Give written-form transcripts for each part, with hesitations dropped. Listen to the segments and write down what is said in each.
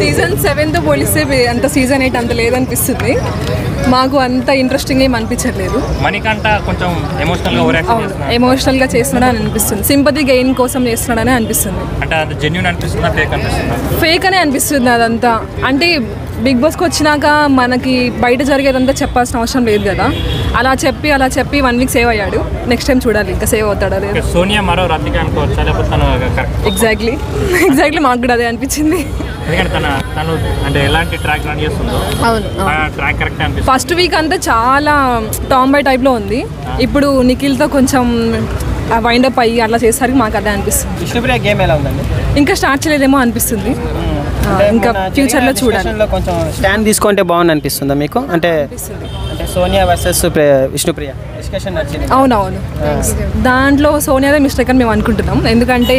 Season 7తో పోలిస్తే అంత season 8 అంత లేదనిపిస్తుంది. మాకు అంత ఇంట్రెస్టింగ్ ఏం అనిపించట్లేదు. మణికంఠ కొంచెం ఎమోషనల్గా చేస్తున్నాడని అనిపిస్తుంది. సింపతి గెయిన్ కోసం చేస్తున్నాడని అనిపిస్తుంది. అంటే అది జెన్యూన్ అనిపిస్తుందా, ఫేక్ అనిపిస్తుందా? ఫేక్ అనే అనిపిస్తుంది అదంతా. అంటే బిగ్ బాస్కి వచ్చినాక మనకి బయట జరిగేదంతా చెప్పాల్సిన అవసరం లేదు కదా. అలా చెప్పి 1 వీక్ సేవ్ అయ్యాడు. నెక్స్ట్ టైం చూడాలి ఇంకా సేవ్ అవుతాడా లేదు. సోనియా మరో రతిక అనుకోవచ్చా, లేకపోతే తను ఎగ్జాక్ట్లీ మాకు కూడా అదే అనిపించింది. ఎందుకంటే తను అంటే ఎలాంటి ట్రాక్ రన్ చేస్తుందో ట్రాక్ కరెక్ట్ అనిపిస్తుంది. ఫస్ట్ వీక్ అంతా చాలా టాంబాయ్ టైప్లో ఉంది. ఇప్పుడు నిఖిల్తో కొంచెం వైండప్ అయ్యి అట్లా చేసేసరికి మాకు అదే అనిపిస్తుంది. విష్ణుప్రియ గేమ్ ఎలా ఉందండి? ఇంకా స్టార్ట్ చేయలేదేమో అనిపిస్తుంది. ఇంకా ఫ్యూచర్లో చూడాలి. కొంచెం స్టాండ్ తీసుకుంటే బాగుంది అనిపిస్తుందా మీకు? అంటే సోనియా వర్సెస్ విష్ణుప్రియ డిస్కషన్ నచ్చింది. అవునవును, దాంట్లో సోనియాదే మిస్టేక్ అని మేము అనుకుంటున్నాం. ఎందుకంటే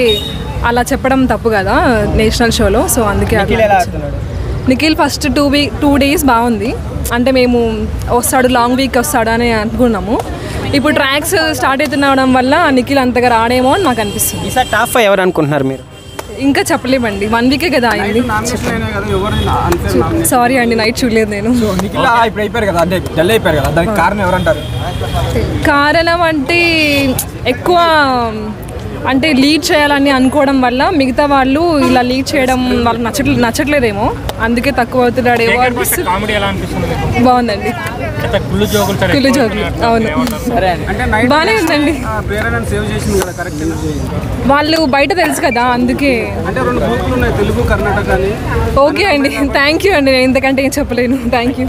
అలా చెప్పడం తప్పు కదా నేషనల్ షోలో. సో అందుకే నిఖిల్ ఫస్ట్ 2 days బాగుంది. అంటే మేము వస్తాడు లాంగ్ వీక్ వస్తాడు అని అనుకున్నాము. ఇప్పుడు ట్రాక్స్ స్టార్ట్ అవుతుండడం వల్ల నిఖిల్ అంతగా రాడేమో అని మాకు అనిపిస్తుంది. ఈసారి టాప్ 5 ఎవరు అనుకుంటున్నారు మీరు? ఇంకా చెప్పలేమండి, 1 వీకే కదా అయింది. సారీ అండి, నైట్ చూడలేదు నేను. కారణం అంటే ఎక్కువ అంటే లీడ్ చేయాలని అనుకోవడం వల్ల మిగతా వాళ్ళు ఇలా లీడ్ చేయడం వాళ్ళకి నచ్చట్లేదేమో, అందుకే తక్కువ అవుతున్నాడేమో అనిపిస్తుంది. బాగుందండి, కుళ్ళు జోకులు. అవును, బాగానే ఉందండి. వాళ్ళు బయట తెలుసు కదా, అందుకే. ఓకే అండి, థ్యాంక్ యూ అండి. నేను ఇంతకంటే ఏం చెప్పలేను. Thank you.